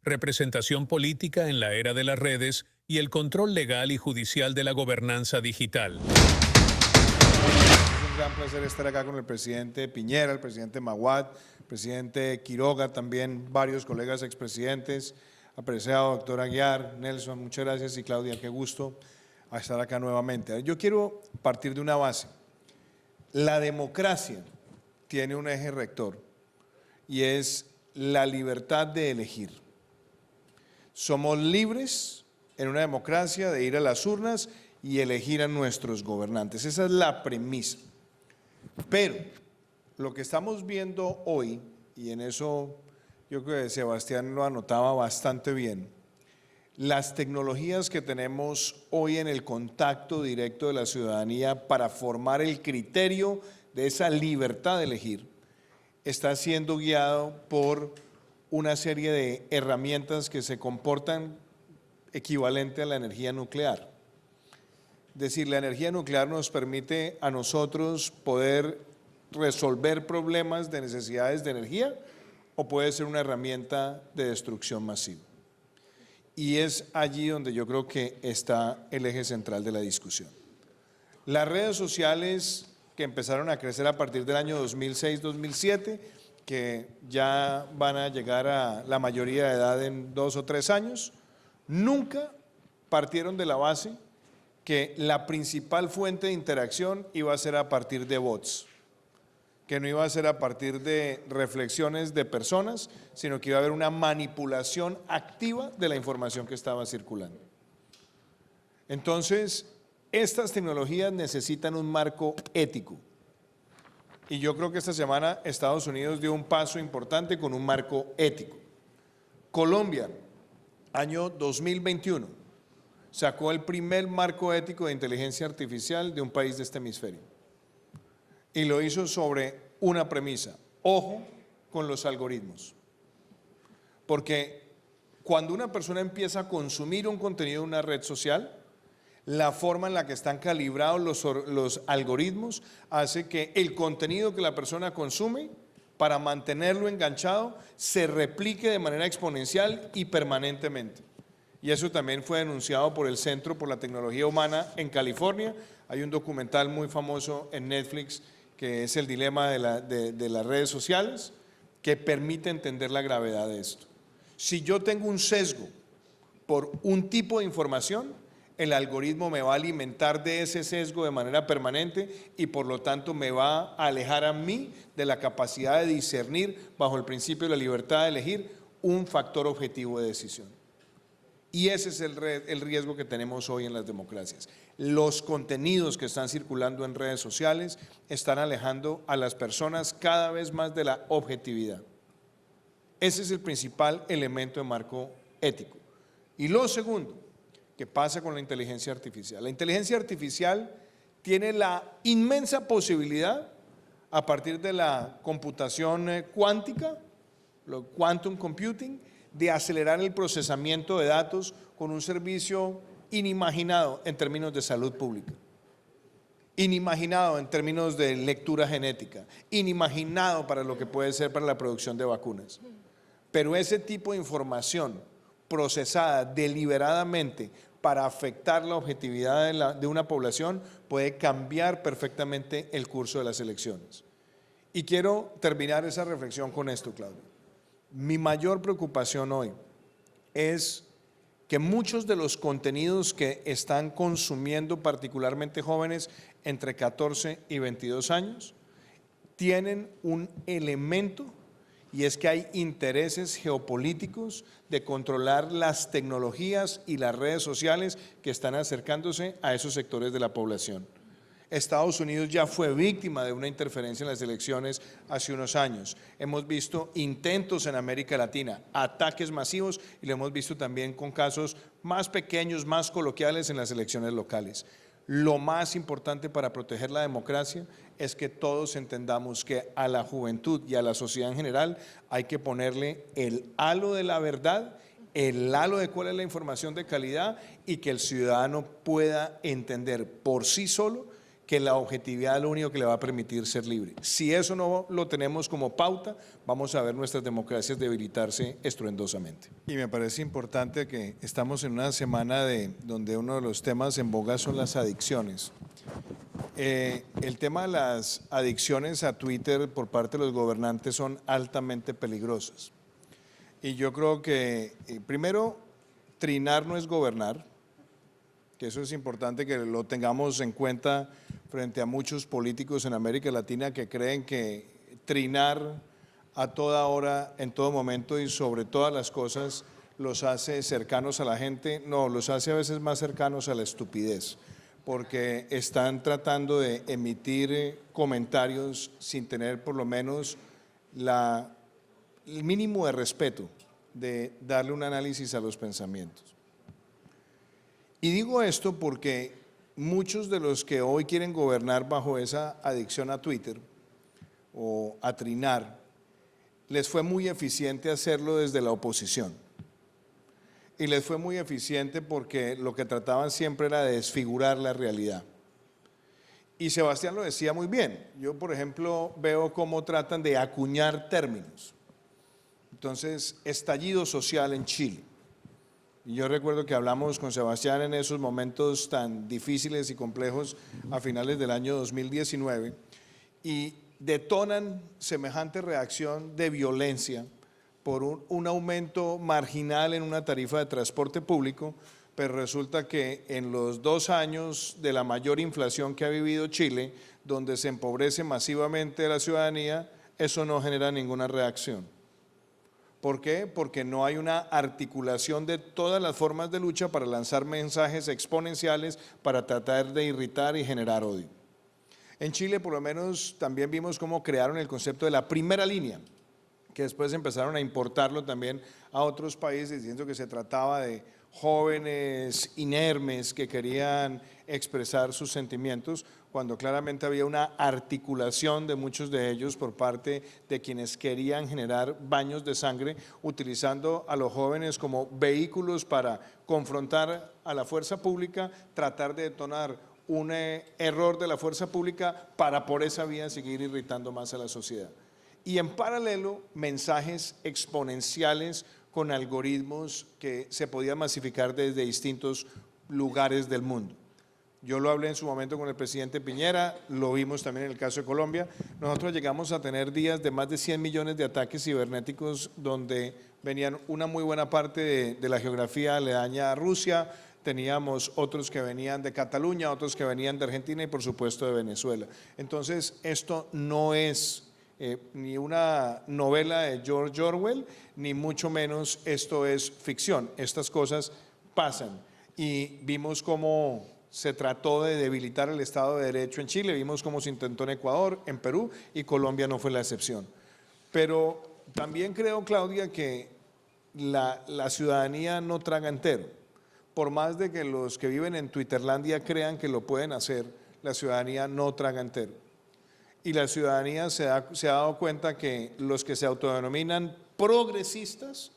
representación política en la era de las redes y el control legal y judicial de la gobernanza digital. Es un gran placer estar acá con el presidente Piñera, el presidente Maguad, el presidente Quiroga, también varios colegas expresidentes, apreciado doctor Aguiar, Nelson, muchas gracias, y Claudia, qué gusto estar acá nuevamente. Yo quiero partir de una base. La democracia tiene un eje rector y es la libertad de elegir. Somos libres en una democracia de ir a las urnas y elegir a nuestros gobernantes. Esa es la premisa. Pero lo que estamos viendo hoy, y en eso yo creo que Sebastián lo anotaba bastante bien, las tecnologías que tenemos hoy en el contacto directo de la ciudadanía para formar el criterio de esa libertad de elegir, está siendo guiado por una serie de herramientas que se comportan equivalente a la energía nuclear. Es decir, la energía nuclear nos permite a nosotros poder resolver problemas de necesidades de energía o puede ser una herramienta de destrucción masiva. Y es allí donde yo creo que está el eje central de la discusión. Las redes sociales que empezaron a crecer a partir del año 2006-2007, que ya van a llegar a la mayoría de edad en 2 o 3 años, nunca partieron de la base que la principal fuente de interacción iba a ser a partir de bots, que no iba a ser a partir de reflexiones de personas, sino que iba a haber una manipulación activa de la información que estaba circulando. Entonces, estas tecnologías necesitan un marco ético. Y yo creo que esta semana Estados Unidos dio un paso importante con un marco ético. Colombia, año 2021, sacó el primer marco ético de inteligencia artificial de un país de este hemisferio. Y lo hizo sobre una premisa: ojo con los algoritmos. Porque cuando una persona empieza a consumir un contenido en una red social, la forma en la que están calibrados los algoritmos hace que el contenido que la persona consume, para mantenerlo enganchado, se replique de manera exponencial y permanentemente. Y eso también fue denunciado por el Centro por la Tecnología Humana en California. Hay un documental muy famoso en Netflix que es el dilema de las redes sociales, que permite entender la gravedad de esto. Si yo tengo un sesgo por un tipo de información, el algoritmo me va a alimentar de ese sesgo de manera permanente y por lo tanto me va a alejar a mí de la capacidad de discernir, bajo el principio de la libertad de elegir, un factor objetivo de decisión. Y ese es el riesgo que tenemos hoy en las democracias. Los contenidos que están circulando en redes sociales están alejando a las personas cada vez más de la objetividad. Ese es el principal elemento de marco ético. Y lo segundo, que pasa con la inteligencia artificial. La inteligencia artificial tiene la inmensa posibilidad, a partir de la computación cuántica, lo quantum computing, de acelerar el procesamiento de datos con un servicio inimaginado en términos de salud pública, inimaginado en términos de lectura genética, inimaginado para lo que puede ser para la producción de vacunas. Pero ese tipo de información procesada deliberadamente para afectar la objetividad de una población puede cambiar perfectamente el curso de las elecciones. Y quiero terminar esa reflexión con esto, Claudio. Mi mayor preocupación hoy es que muchos de los contenidos que están consumiendo particularmente jóvenes entre 14 y 22 años tienen un elemento, y es que hay intereses geopolíticos de controlar las tecnologías y las redes sociales que están acercándose a esos sectores de la población. Estados Unidos ya fue víctima de una interferencia en las elecciones hace unos años. Hemos visto intentos en América Latina, ataques masivos, y lo hemos visto también con casos más pequeños, más coloquiales en las elecciones locales. Lo más importante para proteger la democracia es que todos entendamos que a la juventud y a la sociedad en general hay que ponerle el halo de la verdad, el halo de cuál es la información de calidad, y que el ciudadano pueda entender por sí solo que la objetividad es lo único que le va a permitir ser libre. Si eso no lo tenemos como pauta, vamos a ver nuestras democracias debilitarse estruendosamente. Y me parece importante que estamos en una semana donde uno de los temas en boga son las adicciones. El tema de las adicciones a Twitter por parte de los gobernantes son altamente peligrosas. Y yo creo que, primero, trinar no es gobernar, que eso es importante que lo tengamos en cuenta frente a muchos políticos en América Latina que creen que trinar a toda hora, en todo momento y sobre todas las cosas los hace cercanos a la gente. No, los hace a veces más cercanos a la estupidez, porque están tratando de emitir comentarios sin tener por lo menos el mínimo de respeto de darle un análisis a los pensamientos. Y digo esto porque muchos de los que hoy quieren gobernar bajo esa adicción a Twitter o a trinar, les fue muy eficiente hacerlo desde la oposición. Y les fue muy eficiente porque lo que trataban siempre era de desfigurar la realidad. Y Sebastián lo decía muy bien. Yo, por ejemplo, veo cómo tratan de acuñar términos. Entonces, estallido social en Chile. Y yo recuerdo que hablamos con Sebastián en esos momentos tan difíciles y complejos a finales del año 2019 y detonan semejante reacción de violencia por un aumento marginal en una tarifa de transporte público, pero resulta que en los 2 años de la mayor inflación que ha vivido Chile, donde se empobrece masivamente la ciudadanía, eso no genera ninguna reacción. ¿Por qué? Porque no hay una articulación de todas las formas de lucha para lanzar mensajes exponenciales para tratar de irritar y generar odio. En Chile, por lo menos, también vimos cómo crearon el concepto de la primera línea, que después empezaron a importarlo también a otros países, diciendo que se trataba de jóvenes inermes que querían expresar sus sentimientos, cuando claramente había una articulación de muchos de ellos por parte de quienes querían generar baños de sangre, utilizando a los jóvenes como vehículos para confrontar a la fuerza pública, tratar de detonar un error de la fuerza pública para por esa vía seguir irritando más a la sociedad. Y en paralelo, mensajes exponenciales con algoritmos que se podían masificar desde distintos lugares del mundo. Yo lo hablé en su momento con el presidente Piñera, lo vimos también en el caso de Colombia. Nosotros llegamos a tener días de más de 100 millones de ataques cibernéticos donde venían una muy buena parte de la geografía aledaña a Rusia, teníamos otros que venían de Cataluña, otros que venían de Argentina y por supuesto de Venezuela. Entonces esto no es ni una novela de George Orwell, ni mucho menos esto es ficción. Estas cosas pasan y vimos cómo se trató de debilitar el Estado de Derecho en Chile, vimos cómo se intentó en Ecuador, en Perú y Colombia no fue la excepción. Pero también creo, Claudia, que la ciudadanía no traga entero. Por más de que los que viven en Twitterlandia crean que lo pueden hacer, la ciudadanía no traga entero. Y la ciudadanía se ha dado cuenta que los que se autodenominan progresistas,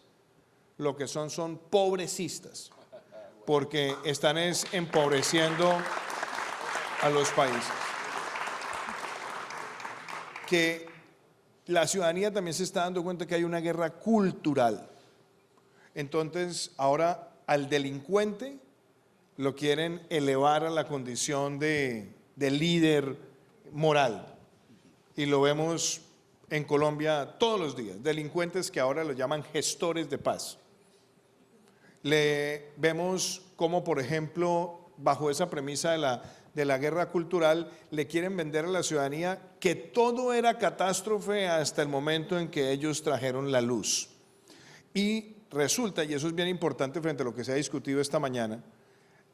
lo que son pobrecistas, porque están empobreciendo a los países. Que la ciudadanía también se está dando cuenta que hay una guerra cultural. Entonces, ahora al delincuente lo quieren elevar a la condición de líder moral. Y lo vemos en Colombia todos los días, delincuentes que ahora lo llaman gestores de paz. Le vemos cómo, por ejemplo, bajo esa premisa de la guerra cultural, le quieren vender a la ciudadanía que todo era catástrofe hasta el momento en que ellos trajeron la luz. Y resulta, y eso es bien importante frente a lo que se ha discutido esta mañana,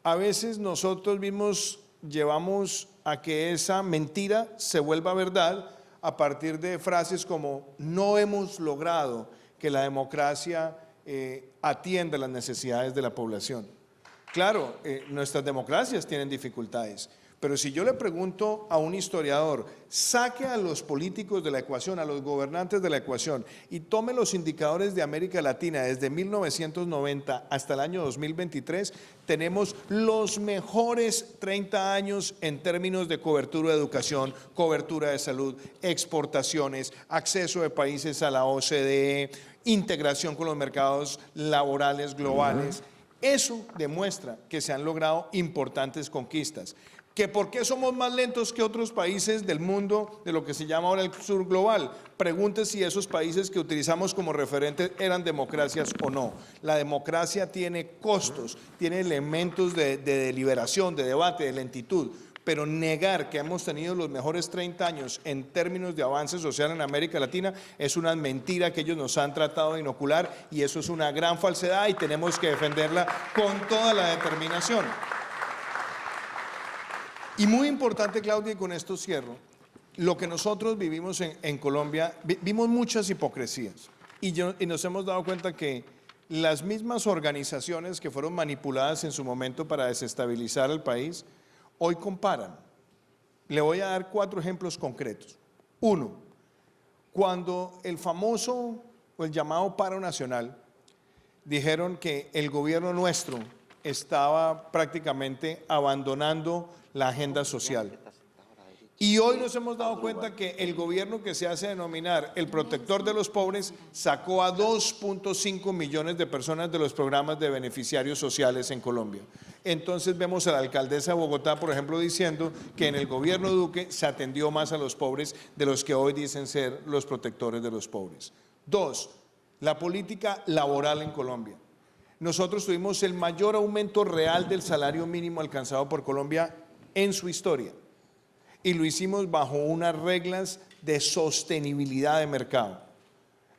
a veces nosotros mismos llevamos a que esa mentira se vuelva verdad a partir de frases como no hemos logrado que la democracia atienda las necesidades de la población. Claro, nuestras democracias tienen dificultades, Pero si yo le pregunto a un historiador, saque a los políticos de la ecuación, a los gobernantes de la ecuación y tome los indicadores de América Latina desde 1990 hasta el año 2023, tenemos los mejores 30 años en términos de cobertura de educación, cobertura de salud, exportaciones, acceso de países a la OCDE, integración con los mercados laborales globales. Eso demuestra que se han logrado importantes conquistas. ¿Que por qué somos más lentos que otros países del mundo de lo que se llama ahora el sur global? Pregunte si esos países que utilizamos como referente eran democracias o no. La democracia tiene costos, tiene elementos de deliberación, de debate, de lentitud, pero negar que hemos tenido los mejores 30 años en términos de avance social en América Latina es una mentira que ellos nos han tratado de inocular, y eso es una gran falsedad y tenemos que defenderla con toda la determinación. Y muy importante, Claudia, y con esto cierro, lo que nosotros vivimos en Colombia, vimos muchas hipocresías y nos hemos dado cuenta que las mismas organizaciones que fueron manipuladas en su momento para desestabilizar al país, hoy comparan. Le voy a dar 4 ejemplos concretos. 1, cuando el famoso o el llamado paro nacional, dijeron que el gobierno nuestro estaba prácticamente abandonando la agenda social. Y hoy nos hemos dado cuenta que el gobierno que se hace denominar el protector de los pobres sacó a 2.5 millones de personas de los programas de beneficiarios sociales en Colombia. Entonces vemos a la alcaldesa de Bogotá, por ejemplo, diciendo que en el gobierno Duque se atendió más a los pobres de los que hoy dicen ser los protectores de los pobres. 2, la política laboral en Colombia. Nosotros tuvimos el mayor aumento real del salario mínimo alcanzado por Colombia en su historia, y lo hicimos bajo unas reglas de sostenibilidad de mercado.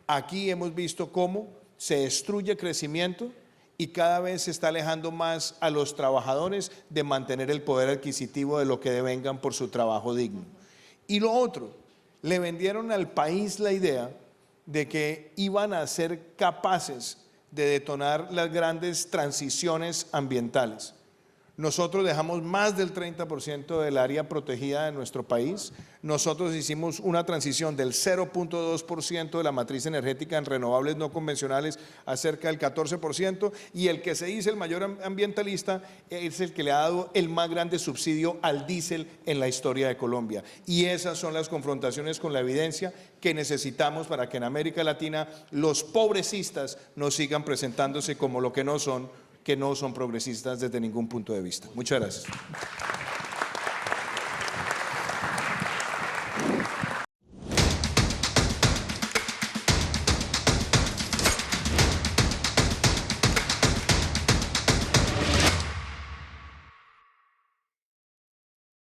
Aquí hemos visto cómo se destruye crecimiento y cada vez se está alejando más a los trabajadores de mantener el poder adquisitivo de lo que devengan por su trabajo digno. Y lo otro, le vendieron al país la idea de que iban a ser capaces de detonar las grandes transiciones ambientales. Nosotros dejamos más del 30% del área protegida de nuestro país. Nosotros hicimos una transición del 0.2% de la matriz energética en renovables no convencionales a cerca del 14%, y el que se dice el mayor ambientalista es el que le ha dado el más grande subsidio al diésel en la historia de Colombia. Y esas son las confrontaciones con la evidencia que necesitamos para que en América Latina los pobrecistas no sigan presentándose como lo que no son progresistas desde ningún punto de vista. Muchas gracias.